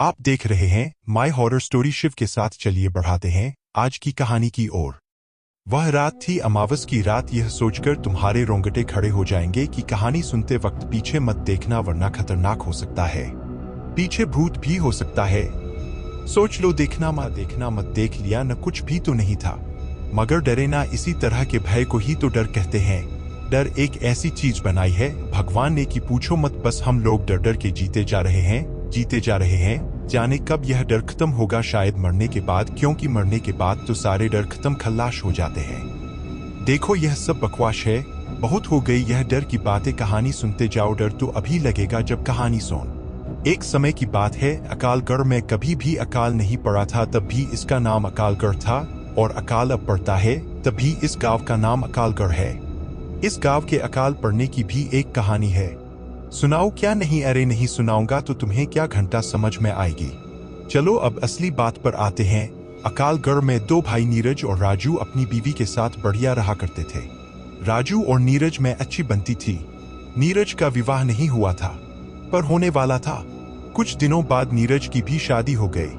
आप देख रहे हैं माय हॉरर स्टोरी शिव के साथ। चलिए बढ़ाते हैं आज की कहानी की ओर। वह रात थी अमावस की रात। यह सोचकर तुम्हारे रोंगटे खड़े हो जाएंगे कि कहानी सुनते वक्त पीछे मत देखना वरना खतरनाक हो सकता है। पीछे भूत भी हो सकता है। सोच लो, देखना मत देख लिया न, कुछ भी तो नहीं था। मगर डरे ना, इसी तरह के भय को ही तो डर कहते हैं। डर एक ऐसी चीज बनाई है भगवान ने कि पूछो मत, बस हम लोग डर डर के जीते जा रहे हैं। जाने कब यह डर खत्म होगा, शायद मरने के बाद, क्योंकि मरने के बाद तो सारे डर खत्म खल्लाश हो जाते हैं। देखो, यह सब बकवास है, बहुत हो गई यह डर की बातें। कहानी सुनते जाओ, डर तो अभी लगेगा जब कहानी सुन। एक समय की बात है, अकालगढ़ में कभी भी अकाल नहीं पड़ा था, तब भी इसका नाम अकालगढ़ था। और अकाल अब पड़ता है तभी इस गांव का नाम अकालगढ़ है। इस गांव के अकाल पड़ने की भी एक कहानी है। सुनाओ क्या नहीं? अरे नहीं, सुनाऊंगा तो तुम्हें क्या घंटा समझ में आएगी। चलो अब असली बात पर आते हैं। अकालगढ़ में दो भाई नीरज और राजू अपनी बीवी के साथ बढ़िया रहा करते थे। राजू और नीरज में अच्छी बनती थी। नीरज का विवाह नहीं हुआ था पर होने वाला था। कुछ दिनों बाद नीरज की भी शादी हो गई।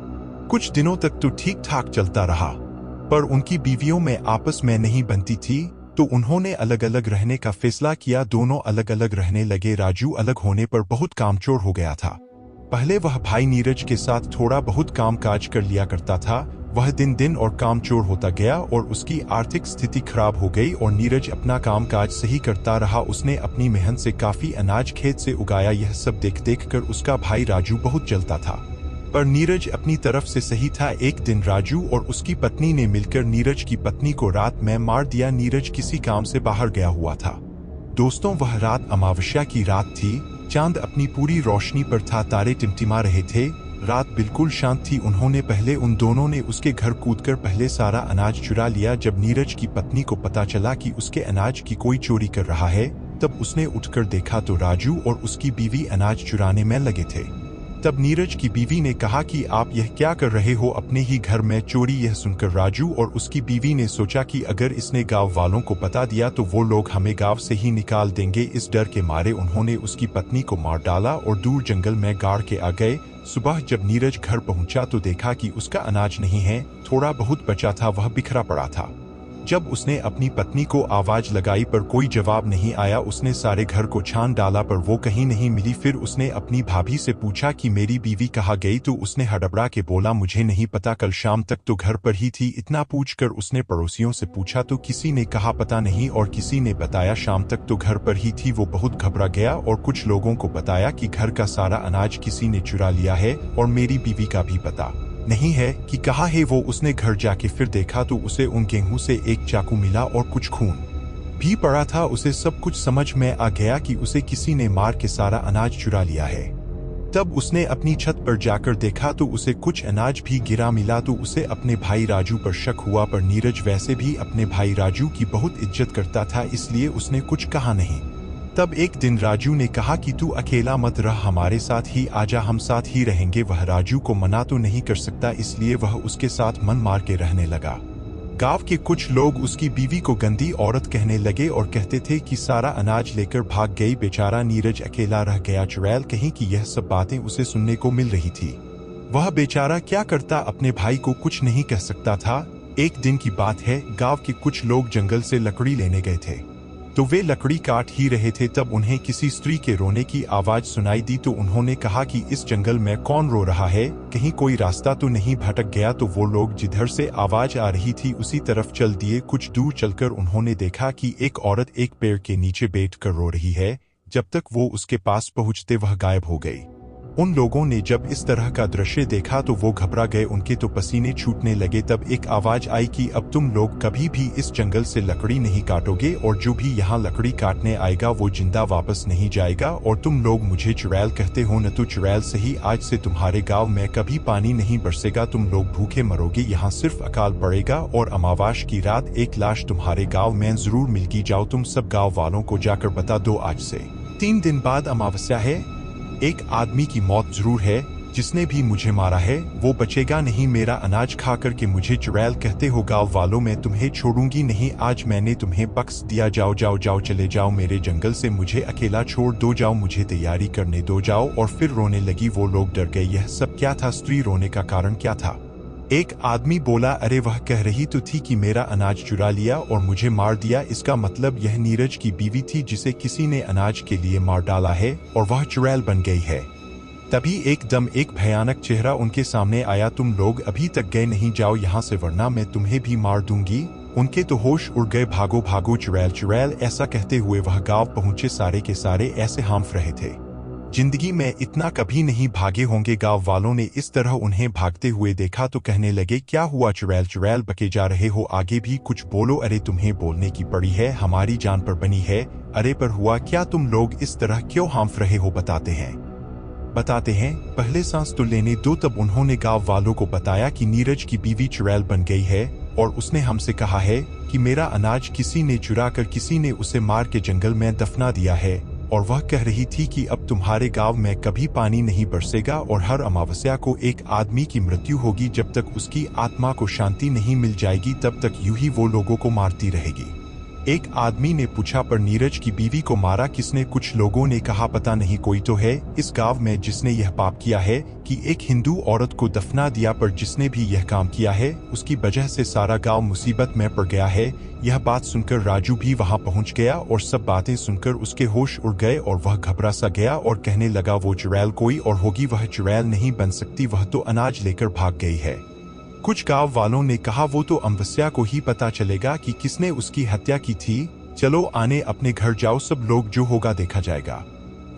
कुछ दिनों तक तो ठीक ठाक चलता रहा, पर उनकी बीवियों में आपस में नहीं बनती थी, तो उन्होंने अलग अलग रहने का फैसला किया। दोनों अलग अलग रहने लगे। राजू अलग होने पर बहुत कामचोर हो गया था। पहले वह भाई नीरज के साथ थोड़ा बहुत काम काज कर लिया करता था। वह दिन दिन और कामचोर होता गया और उसकी आर्थिक स्थिति खराब हो गई। और नीरज अपना काम काज सही करता रहा। उसने अपनी मेहनत से काफी अनाज खेत से उगाया। यह सब देख देख कर उसका भाई राजू बहुत जलता था, पर नीरज अपनी तरफ से सही था। एक दिन राजू और उसकी पत्नी ने मिलकर नीरज की पत्नी को रात में मार दिया। नीरज किसी काम से बाहर गया हुआ था। दोस्तों, वह रात अमावस्या की रात थी। चांद अपनी पूरी रोशनी पर था, तारे टिमटिमा रहे थे। रात बिल्कुल शांत थी। उन दोनों ने उसके घर कूदकर पहले सारा अनाज चुरा लिया। जब नीरज की पत्नी को पता चला कि उसके अनाज की कोई चोरी कर रहा है, तब उसने उठकर देखा तो राजू और उसकी बीवी अनाज चुराने में लगे थे। तब नीरज की बीवी ने कहा कि आप यह क्या कर रहे हो, अपने ही घर में चोरी। यह सुनकर राजू और उसकी बीवी ने सोचा कि अगर इसने गांव वालों को बता दिया तो वो लोग हमें गांव से ही निकाल देंगे। इस डर के मारे उन्होंने उसकी पत्नी को मार डाला और दूर जंगल में गाड़ के आ गए। सुबह जब नीरज घर पहुंचा तो देखा कि उसका अनाज नहीं है, थोड़ा बहुत बचा था, वह बिखरा पड़ा था। जब उसने अपनी पत्नी को आवाज लगाई पर कोई जवाब नहीं आया। उसने सारे घर को छान डाला पर वो कहीं नहीं मिली। फिर उसने अपनी भाभी से पूछा कि मेरी बीवी कहाँ गई, तो उसने हड़बड़ा के बोला मुझे नहीं पता, कल शाम तक तो घर पर ही थी। इतना पूछकर उसने पड़ोसियों से पूछा तो किसी ने कहा पता नहीं, और किसी ने बताया शाम तक तो घर पर ही थी। वो बहुत घबरा गया और कुछ लोगों को बताया कि घर का सारा अनाज किसी ने चुरा लिया है और मेरी बीवी का भी पता नहीं है कि कहाँ है वो। उसने घर जाके फिर देखा तो उसे उन गेहूं से एक चाकू मिला और कुछ खून भी पड़ा था। उसे सब कुछ समझ में आ गया कि उसे किसी ने मार के सारा अनाज चुरा लिया है। तब उसने अपनी छत पर जाकर देखा तो उसे कुछ अनाज भी गिरा मिला। तो उसे अपने भाई राजू पर शक हुआ, पर नीरज वैसे भी अपने भाई राजू की बहुत इज्जत करता था, इसलिए उसने कुछ कहा नहीं। तब एक दिन राजू ने कहा कि तू अकेला मत रह, हमारे साथ ही आजा, हम साथ ही रहेंगे। वह राजू को मना तो नहीं कर सकता, इसलिए वह उसके साथ मन मार के रहने लगा। गांव के कुछ लोग उसकी बीवी को गंदी औरत कहने लगे और कहते थे कि सारा अनाज लेकर भाग गई, बेचारा नीरज अकेला रह गया। चुड़ैल कहीं की यह सब बातें उसे सुनने को मिल रही थी। वह बेचारा क्या करता, अपने भाई को कुछ नहीं कह सकता था। एक दिन की बात है, गाँव के कुछ लोग जंगल से लकड़ी लेने गए थे, तो वे लकड़ी काट ही रहे थे। तब उन्हें किसी स्त्री के रोने की आवाज सुनाई दी। तो उन्होंने कहा कि इस जंगल में कौन रो रहा है, कहीं कोई रास्ता तो नहीं भटक गया। तो वो लोग जिधर से आवाज आ रही थी उसी तरफ चल दिए। कुछ दूर चलकर उन्होंने देखा कि एक औरत एक पेड़ के नीचे बैठकर रो रही है। जब तक वो उसके पास पहुंचते वह गायब हो गई। उन लोगों ने जब इस तरह का दृश्य देखा तो वो घबरा गए, उनके तो पसीने छूटने लगे। तब एक आवाज आई कि अब तुम लोग कभी भी इस जंगल से लकड़ी नहीं काटोगे, और जो भी यहाँ लकड़ी काटने आएगा वो जिंदा वापस नहीं जाएगा। और तुम लोग मुझे चुड़ैल कहते हो न, तो चुड़ैल सही, आज से तुम्हारे गांव में कभी पानी नहीं बरसेगा, तुम लोग भूखे मरोगे, यहाँ सिर्फ अकाल पड़ेगा। और अमावस्या की रात एक लाश तुम्हारे गाँव में जरूर मिलेगी, जाओ तुम सब गाँव वालों को जाकर बता दो। आज से 3 दिन बाद अमावस्या है, एक आदमी की मौत जरूर है, जिसने भी मुझे मारा है वो बचेगा नहीं। मेरा अनाज खा करके मुझे चुड़ैल कहते हो? गाँव वालों, मैं तुम्हें छोड़ूंगी नहीं। आज मैंने तुम्हें बख्श दिया। जाओ जाओ जाओ, चले जाओ मेरे जंगल से, मुझे अकेला छोड़ दो। जाओ, मुझे तैयारी करने दो। जाओ। और फिर रोने लगी। वो लोग डर गए। यह सब क्या था? स्त्री रोने का कारण क्या था? एक आदमी बोला, अरे वह कह रही तो थी कि मेरा अनाज चुरा लिया और मुझे मार दिया। इसका मतलब यह नीरज की बीवी थी जिसे किसी ने अनाज के लिए मार डाला है और वह चुड़ैल बन गई है। तभी एकदम एक भयानक चेहरा उनके सामने आया। तुम लोग अभी तक गए नहीं, जाओ यहाँ से वरना मैं तुम्हें भी मार दूंगी। उनके तो होश उड़ गए। भागो भागो चुड़ैल चुड़ैल, ऐसा कहते हुए वह गांव पहुंचे। सारे के सारे ऐसे हांफ रहे थे। जिंदगी में इतना कभी नहीं भागे होंगे। गांव वालों ने इस तरह उन्हें भागते हुए देखा तो कहने लगे, क्या हुआ चुड़ैल चुड़ैल बके जा रहे हो? आगे भी कुछ बोलो। अरे तुम्हें बोलने की पड़ी है, हमारी जान पर बनी है। अरे पर हुआ क्या? तुम लोग इस तरह क्यों हांफ रहे हो? बताते हैं। पहले सांस तो लेने दो। तब उन्होंने गांव वालों को बताया कि नीरज की बीवी चुड़ैल बन गई है और उसने हमसे कहा है कि मेरा अनाज किसी ने चुरा कर किसी ने उसे मार के जंगल में दफना दिया है। और वह कह रही थी कि अब तुम्हारे गांव में कभी पानी नहीं बरसेगा और हर अमावस्या को एक आदमी की मृत्यु होगी। जब तक उसकी आत्मा को शांति नहीं मिल जाएगी तब तक यूं ही वो लोगों को मारती रहेगी। एक आदमी ने पूछा, पर नीरज की बीवी को मारा किसने? कुछ लोगों ने कहा, पता नहीं, कोई तो है इस गांव में जिसने यह पाप किया है कि एक हिंदू औरत को दफना दिया। पर जिसने भी यह काम किया है उसकी वजह से सारा गांव मुसीबत में पड़ गया है। यह बात सुनकर राजू भी वहां पहुंच गया और सब बातें सुनकर उसके होश उड़ गए और वह घबरा सा गया और कहने लगा, वो चुड़ैल कोई और होगी, वह चुड़ैल नहीं बन सकती, वह तो अनाज लेकर भाग गई है। कुछ गांव वालों ने कहा, वो तो अमावस्या को ही पता चलेगा कि किसने उसकी हत्या की थी। चलो आने अपने घर जाओ, सब लोग जो होगा देखा जाएगा।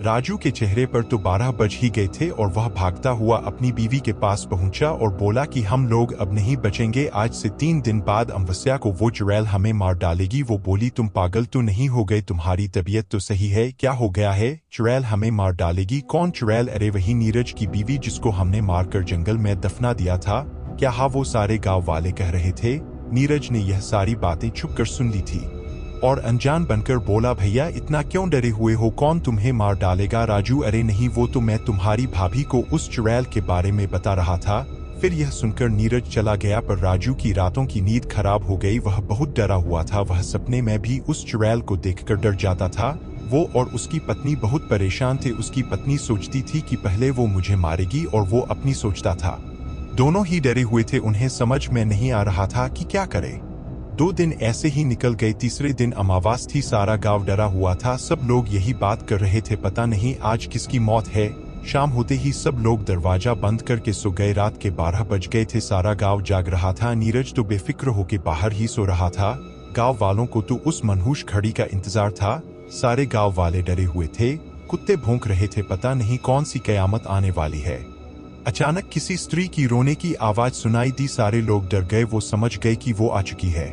राजू के चेहरे पर तो 12 बज ही गए थे और वह भागता हुआ अपनी बीवी के पास पहुंचा और बोला कि हम लोग अब नहीं बचेंगे। आज से 3 दिन बाद अमावस्या को वो चुड़ैल हमें मार डालेगी। वो बोली, तुम पागल तो नहीं हो गए? तुम्हारी तबीयत तो सही है, क्या हो गया है? चुड़ैल हमें मार डालेगी? कौन चुड़ैल? अरे वही नीरज की बीवी जिसको हमने मारकर जंगल में दफना दिया था। क्या? हाँ, वो सारे गांव वाले कह रहे थे। नीरज ने यह सारी बातें छुप कर सुन ली थी और अनजान बनकर बोला, भैया इतना क्यों डरे हुए हो? कौन तुम्हें मार डालेगा? राजू, अरे नहीं, वो तो मैं तुम्हारी भाभी को उस चुड़ैल के बारे में बता रहा था। फिर यह सुनकर नीरज चला गया। पर राजू की रातों की नींद खराब हो गई। वह बहुत डरा हुआ था। वह सपने में भी उस चुड़ैल को देखकर डर जाता था। वो और उसकी पत्नी बहुत परेशान थे। उसकी पत्नी सोचती थी कि पहले वो मुझे मारेगी और वो अपनी सोचता था। दोनों ही डरे हुए थे। उन्हें समझ में नहीं आ रहा था कि क्या करें। 2 दिन ऐसे ही निकल गए। तीसरे दिन अमावस थी। सारा गांव डरा हुआ था। सब लोग यही बात कर रहे थे, पता नहीं आज किसकी मौत है। शाम होते ही सब लोग दरवाजा बंद करके सो गए। रात के 12 बज गए थे। सारा गांव जाग रहा था। नीरज तो बेफिक्र होके बाहर ही सो रहा था। गांव वालों को तो उस मनहूस घड़ी का इंतजार था। सारे गांव वाले डरे हुए थे। कुत्ते भौंक रहे थे, पता नहीं कौन सी कयामत आने वाली है। अचानक किसी स्त्री की रोने की आवाज सुनाई दी। सारे लोग डर गए। वो समझ गए कि वो आ चुकी है।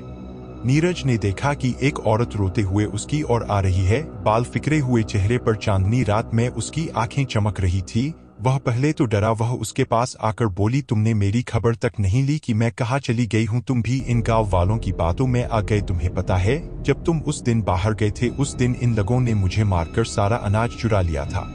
नीरज ने देखा कि एक औरत रोते हुए उसकी ओर आ रही है। बाल फिकरे हुए चेहरे पर चांदनी रात में उसकी आंखें चमक रही थी। वह पहले तो डरा। वह उसके पास आकर बोली, तुमने मेरी खबर तक नहीं ली कि मैं कहाँ चली गई हूँ? तुम भी इन गांव वालों की बातों में आ गए। तुम्हें पता है, जब तुम उस दिन बाहर गए थे उस दिन इन लोगों ने मुझे मारकर सारा अनाज चुरा लिया था।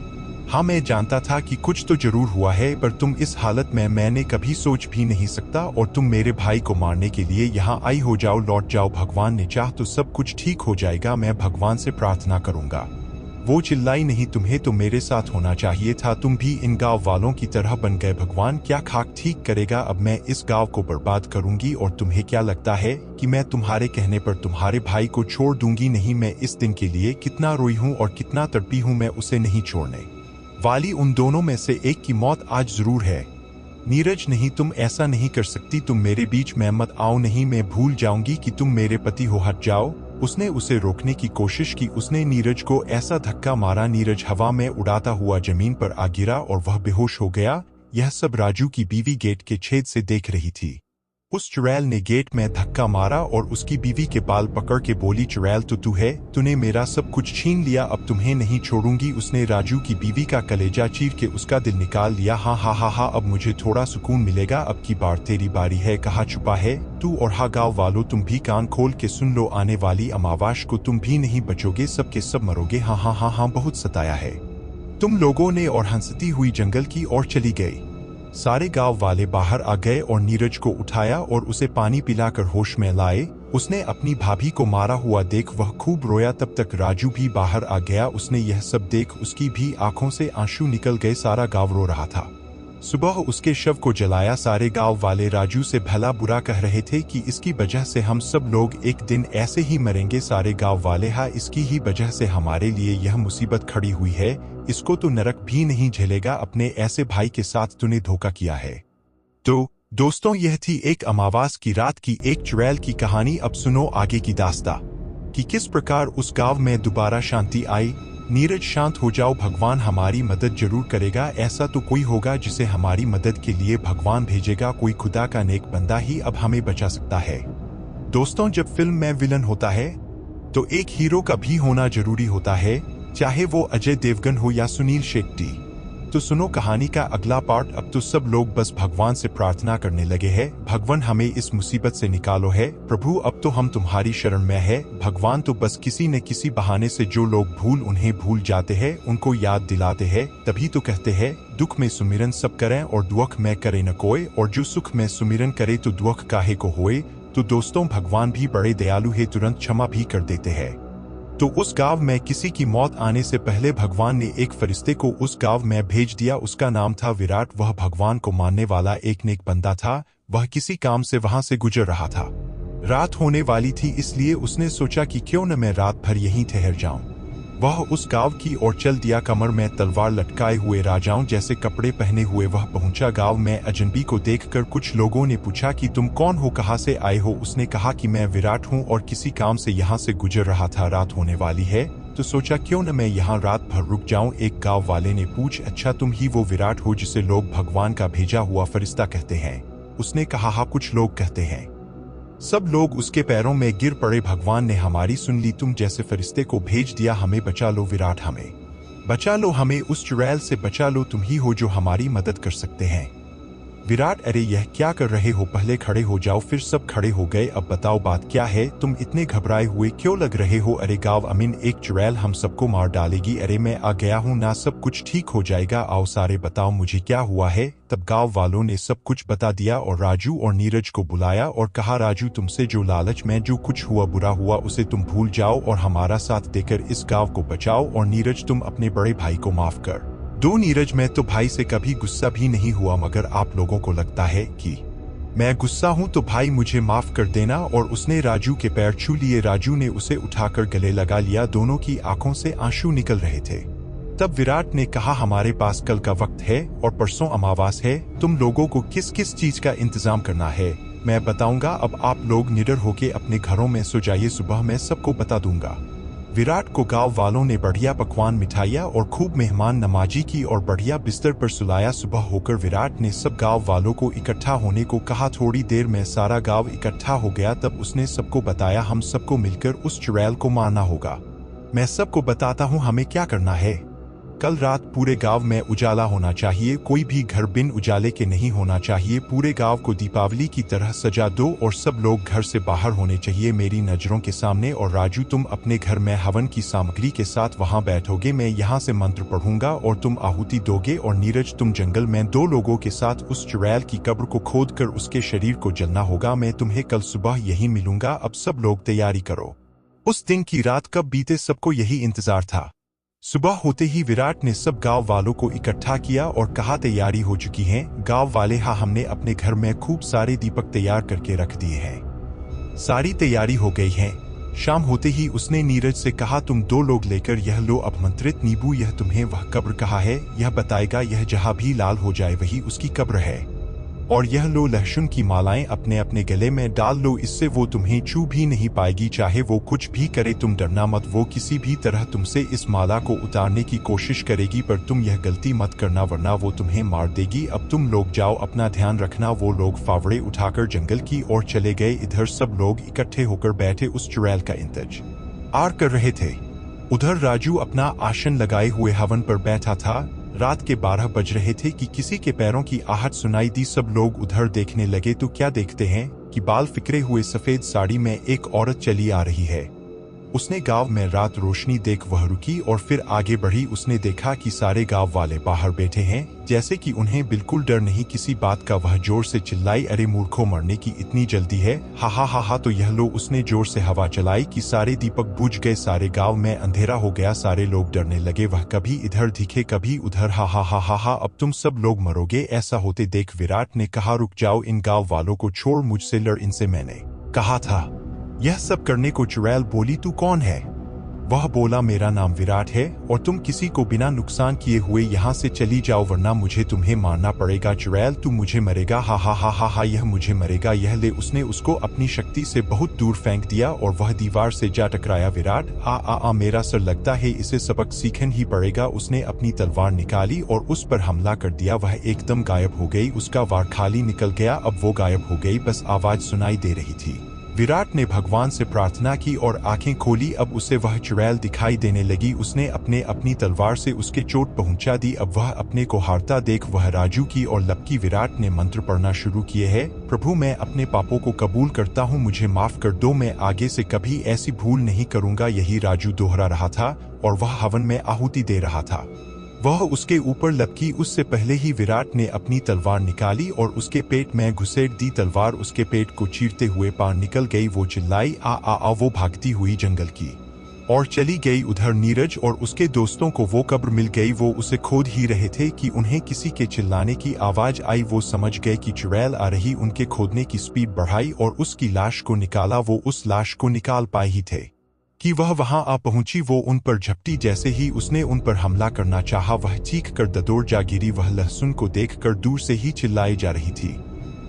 हाँ, मैं जानता था कि कुछ तो जरूर हुआ है, पर तुम इस हालत में मैंने कभी सोच भी नहीं सकता। और तुम मेरे भाई को मारने के लिए यहाँ आई हो। जाओ, लौट जाओ। भगवान ने चाह तो सब कुछ ठीक हो जाएगा। मैं भगवान से प्रार्थना करूंगा। वो चिल्लाई, नहीं, तुम्हें तो मेरे साथ होना चाहिए था। तुम भी इन गांव वालों की तरह बन गए। भगवान क्या खाक ठीक करेगा? अब मैं इस गांव को बर्बाद करूंगी। और तुम्हें क्या लगता है कि मैं तुम्हारे कहने पर तुम्हारे भाई को छोड़ दूंगी? नहीं, मैं इस दिन के लिए कितना रोई हूँ और कितना तड़पी हूँ। मैं उसे नहीं छोड़ने वाली। उन दोनों में से एक की मौत आज जरूर है। नीरज, नहीं, तुम ऐसा नहीं कर सकती। तुम मेरे बीच में मत आओ। नहीं, मैं भूल जाऊंगी कि तुम मेरे पति हो। हट जाओ। उसने उसे रोकने की कोशिश की। उसने नीरज को ऐसा धक्का मारा, नीरज हवा में उड़ाता हुआ जमीन पर आ गिरा और वह बेहोश हो गया। यह सब राजू की बीवी गेट के छेद से देख रही थी। उस चुड़ैल ने गेट में धक्का मारा और उसकी बीवी के बाल पकड़ के बोली, चुड़ैल तो तू है, तूने मेरा सब कुछ छीन लिया, अब तुम्हें नहीं छोड़ूंगी। उसने राजू की बीवी का कलेजा चीर के उसका दिल निकाल लिया। हाँ हाँ हाँ हाँ, अब मुझे थोड़ा सुकून मिलेगा। अब की बार तेरी बारी है। कहाँ छुपा है तू? और हाँ गाँव वालों, तुम भी कान खोल के सुन लो, आने वाली अमावस को तुम भी नहीं बचोगे, सबके सब मरोगे। हाँ हाँ हाँ हाँ, बहुत सताया है तुम लोगों ने। और हंसती हुई जंगल की ओर चली गई। सारे गांव वाले बाहर आ गए और नीरज को उठाया और उसे पानी पिलाकर होश में लाए। उसने अपनी भाभी को मारा हुआ देख वह खूब रोया। तब तक राजू भी बाहर आ गया। उसने यह सब देख उसकी भी आंखों से आंसू निकल गए। सारा गांव रो रहा था। सुबह उसके शव को जलाया। सारे गांव वाले राजू से भला बुरा कह रहे थे कि इसकी वजह से हम सब लोग एक दिन ऐसे ही मरेंगे। सारे गांव वाले, हाँ, इसकी ही वजह से हमारे लिए यह मुसीबत खड़ी हुई है। इसको तो नरक भी नहीं झेलेगा। अपने ऐसे भाई के साथ तूने धोखा किया है। तो दोस्तों, यह थी एक अमावास की रात की एक चुड़ैल की कहानी। अब सुनो आगे की दास्तां कि किस प्रकार उस गांव में दोबारा शांति आई। नीरज, शांत हो जाओ, भगवान हमारी मदद जरूर करेगा। ऐसा तो कोई होगा जिसे हमारी मदद के लिए भगवान भेजेगा। कोई खुदा का नेक बंदा ही अब हमें बचा सकता है। दोस्तों, जब फिल्म में विलन होता है तो एक हीरो का भी होना जरूरी होता है, चाहे वो अजय देवगन हो या सुनील शेट्टी। तो सुनो कहानी का अगला पार्ट। अब तो सब लोग बस भगवान से प्रार्थना करने लगे हैं, भगवान हमें इस मुसीबत से निकालो है प्रभु। अब तो हम तुम्हारी शरण में है भगवान। तो बस किसी न किसी बहाने से जो लोग उन्हें भूल जाते हैं उनको याद दिलाते हैं। तभी तो कहते हैं, दुख में सुमिरन सब करें और दुख में करे न कोई। और जो सुख में सुमिरन करे तो दुख काहे को होए। तो दोस्तों, भगवान भी बड़े दयालु है, तुरंत क्षमा भी कर देते हैं। तो उस गांव में किसी की मौत आने से पहले भगवान ने एक फरिश्ते को उस गांव में भेज दिया। उसका नाम था विराट। वह भगवान को मानने वाला एक नेक बंदा था। वह किसी काम से वहां से गुजर रहा था। रात होने वाली थी, इसलिए उसने सोचा कि क्यों न मैं रात भर यहीं ठहर जाऊं। वह उस गांव की ओर चल दिया। कमर में तलवार लटकाए हुए राजाओं जैसे कपड़े पहने हुए वह पहुंचा। गांव में अजनबी को देखकर कुछ लोगों ने पूछा कि तुम कौन हो, कहां से आए हो। उसने कहा कि मैं विराट हूं और किसी काम से यहां से गुजर रहा था। रात होने वाली है तो सोचा क्यों न मैं यहां रात भर रुक जाऊं। एक गांव वाले ने पूछ, अच्छा तुम ही वो विराट हो जिसे लोग भगवान का भेजा हुआ फरिश्ता कहते हैं। उसने कहा, हाँ, कुछ लोग कहते हैं। सब लोग उसके पैरों में गिर पड़े। भगवान ने हमारी सुन ली, तुम जैसे फरिश्ते को भेज दिया। हमें बचा लो विराट, हमें बचा लो, हमें उस चुड़ैल से बचा लो। तुम ही हो जो हमारी मदद कर सकते हैं। विराट, अरे यह क्या कर रहे हो, पहले खड़े हो जाओ। फिर सब खड़े हो गए। अब बताओ बात क्या है, तुम इतने घबराए हुए क्यों लग रहे हो। अरे गांव अमीन, एक चुड़ैल हम सबको मार डालेगी। अरे मैं आ गया हूँ ना, सब कुछ ठीक हो जाएगा। आओ सारे बताओ मुझे क्या हुआ है। तब गांव वालों ने सब कुछ बता दिया और राजू और नीरज को बुलाया और कहा, राजू तुमसे जो लालच में जो कुछ हुआ बुरा हुआ उसे तुम भूल जाओ और हमारा साथ देकर इस गांव को बचाओ। और नीरज, तुम अपने बड़े भाई को माफ कर दो। नीरज, मैं तो भाई से कभी गुस्सा भी नहीं हुआ, मगर आप लोगों को लगता है कि मैं गुस्सा हूं, तो भाई मुझे माफ कर देना। और उसने राजू के पैर छू लिए। राजू ने उसे उठाकर गले लगा लिया। दोनों की आंखों से आंसू निकल रहे थे। तब विराट ने कहा, हमारे पास कल का वक्त है और परसों अमावास है। तुम लोगों को किस किस चीज का इंतजाम करना है मैं बताऊंगा। अब आप लोग निडर होके अपने घरों में सो जाइए, सुबह मैं सबको बता दूंगा। विराट को गांव वालों ने बढ़िया पकवान, मिठाइयाँ और खूब मेहमान नमाजी की और बढ़िया बिस्तर पर सुलाया। सुबह होकर विराट ने सब गांव वालों को इकट्ठा होने को कहा। थोड़ी देर में सारा गांव इकट्ठा हो गया। तब उसने सबको बताया, हम सबको मिलकर उस चुड़ैल को मारना होगा। मैं सबको बताता हूँ हमें क्या करना है। कल रात पूरे गांव में उजाला होना चाहिए। कोई भी घर बिन उजाले के नहीं होना चाहिए। पूरे गांव को दीपावली की तरह सजा दो और सब लोग घर से बाहर होने चाहिए मेरी नजरों के सामने। और राजू, तुम अपने घर में हवन की सामग्री के साथ वहां बैठोगे। मैं यहाँ से मंत्र पढ़ूंगा और तुम आहुति दोगे। और नीरज, तुम जंगल में 2 लोगों के साथ उस चुड़ैल की कब्र को खोदकर उसके शरीर को जलना होगा। मैं तुम्हें कल सुबह यही मिलूंगा। अब सब लोग तैयारी करो। उस दिन की रात कब बीते सबको यही इंतजार था। सुबह होते ही विराट ने सब गांव वालों को इकट्ठा किया और कहा, तैयारी हो चुकी है गांव वाले। हाँ, हमने अपने घर में खूब सारे दीपक तैयार करके रख दिए हैं। सारी तैयारी हो गई है। शाम होते ही उसने नीरज से कहा, तुम 2 लोग लेकर यह लो अपमंत्रित नींबू। यह तुम्हें वह कब्र कहा है यह बताएगा। यह जहां भी लाल हो जाए वही उसकी कब्र है। और यह लो लहसुन की मालाएं अपने अपने गले में डाल लो। इससे वो तुम्हें छू भी नहीं पाएगी, चाहे वो कुछ भी करे। तुम डरना मत, वो किसी भी तरह तुमसे इस माला को उतारने की कोशिश करेगी, पर तुम यह गलती मत करना वरना वो तुम्हें मार देगी। अब तुम लोग जाओ, अपना ध्यान रखना। वो लोग फावड़े उठाकर जंगल की ओर चले गए। इधर सब लोग इकट्ठे होकर बैठे उस चुड़ैल का इंतजार कर रहे थे। उधर राजू अपना आसन लगाए हुए हवन पर बैठा था। रात के 12 बज रहे थे कि किसी के पैरों की आहट सुनाई दी। सब लोग उधर देखने लगे तो क्या देखते हैं कि बाल फिकरे हुए सफेद साड़ी में एक औरत चली आ रही है। उसने गांव में रात रोशनी देख वह रुकी और फिर आगे बढ़ी। उसने देखा कि सारे गांव वाले बाहर बैठे हैं, जैसे कि उन्हें बिल्कुल डर नहीं किसी बात का। वह जोर से चिल्लाई, अरे मूर्खों, मरने की इतनी जल्दी है? हा हा हा हा, तो यह लो। उसने जोर से हवा चलाई कि सारे दीपक बुझ गए। सारे गांव में अंधेरा हो गया। सारे लोग डरने लगे। वह कभी इधर दिखे कभी उधर। हा हा हा हा हा, अब तुम सब लोग मरोगे। ऐसा होते देख विराट ने कहा, रुक जाओ, इन गांव वालों को छोड़, मुझसे लड़, इनसे मैंने कहा था यह सब करने को। चुड़ैल बोली, तू कौन है? वह बोला, मेरा नाम विराट है और तुम किसी को बिना नुकसान किए हुए यहाँ से चली जाओ, वरना मुझे तुम्हें मारना पड़ेगा। चुड़ैल, तू मुझे मरेगा? हा हा हा हा हा, यह मुझे मरेगा। यह ले। उसने उसको अपनी शक्ति से बहुत दूर फेंक दिया और वह दीवार से जा टकराया। विराट, आ मेरा सर, लगता है इसे सबक सीखना ही पड़ेगा। उसने अपनी तलवार निकाली और उस पर हमला कर दिया। वह एकदम गायब हो गई। उसका वार खाली निकल गया। अब वो गायब हो गई, बस आवाज सुनाई दे रही थी। विराट ने भगवान से प्रार्थना की और आंखें खोली। अब उसे वह चुड़ैल दिखाई देने लगी। उसने अपनी तलवार से उसके चोट पहुंचा दी। अब वह अपने को हारता देख वह राजू की और लपकी। विराट ने मंत्र पढ़ना शुरू किए है, प्रभु, मैं अपने पापों को कबूल करता हूँ, मुझे माफ कर दो, मैं आगे से कभी ऐसी भूल नहीं करूंगा। यही राजू दोहरा रहा था और वह हवन में आहुति दे रहा था। वह उसके ऊपर लपकी। उससे पहले ही विराट ने अपनी तलवार निकाली और उसके पेट में घुसेड़ दी। तलवार उसके पेट को चीरते हुए पार निकल गई। वो चिल्लाई, आ। वो भागती हुई जंगल की और चली गई। उधर नीरज और उसके दोस्तों को वो कब्र मिल गई। वो उसे खोद ही रहे थे कि उन्हें किसी के चिल्लाने की आवाज आई। वो समझ गए कि चुड़ैल आ रही। उनके खोदने की स्पीड बढ़ाई और उसकी लाश को निकाला। वो उस लाश को निकाल पाए ही थे कि वह वहां आ पहुंची। वो उन पर झपटी। जैसे ही उसने उन पर हमला करना चाहा, वह चीख कर ददोर जा गिरी। वह लहसुन को देखकर दूर से ही चिल्लाई जा रही थी,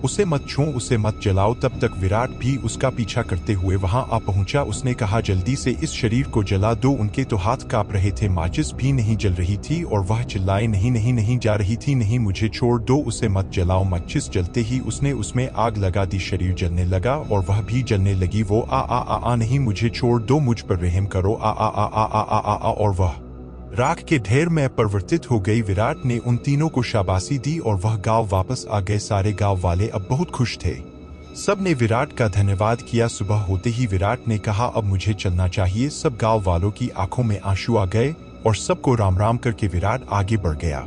उसे मत छू, उसे मत जलाओ। तब तक विराट भी उसका पीछा करते हुए वहां आ पहुंचा। उसने कहा, जल्दी से इस शरीर को जला दो। उनके तो हाथ कांप रहे थे, माचिस भी नहीं जल रही थी और वह चिल्लाए, नहीं नहीं नहीं, जा रही थी, नहीं, मुझे छोड़ दो, उसे मत जलाओ। माचिस जलते ही उसने उसमें आग लगा दी। शरीर जलने लगा और वह भी जलने लगी। वो आ नहीं, मुझे छोड़ दो, मुझ पर रहम करो। आ और वह राख के ढेर में परिवर्तित हो गई। विराट ने उन तीनों को शाबाशी दी और वह गांव वापस आ गए। सारे गांव वाले अब बहुत खुश थे। सब ने विराट का धन्यवाद किया। सुबह होते ही विराट ने कहा, अब मुझे चलना चाहिए। सब गांव वालों की आंखों में आंसू आ गए और सबको राम राम करके विराट आगे बढ़ गया।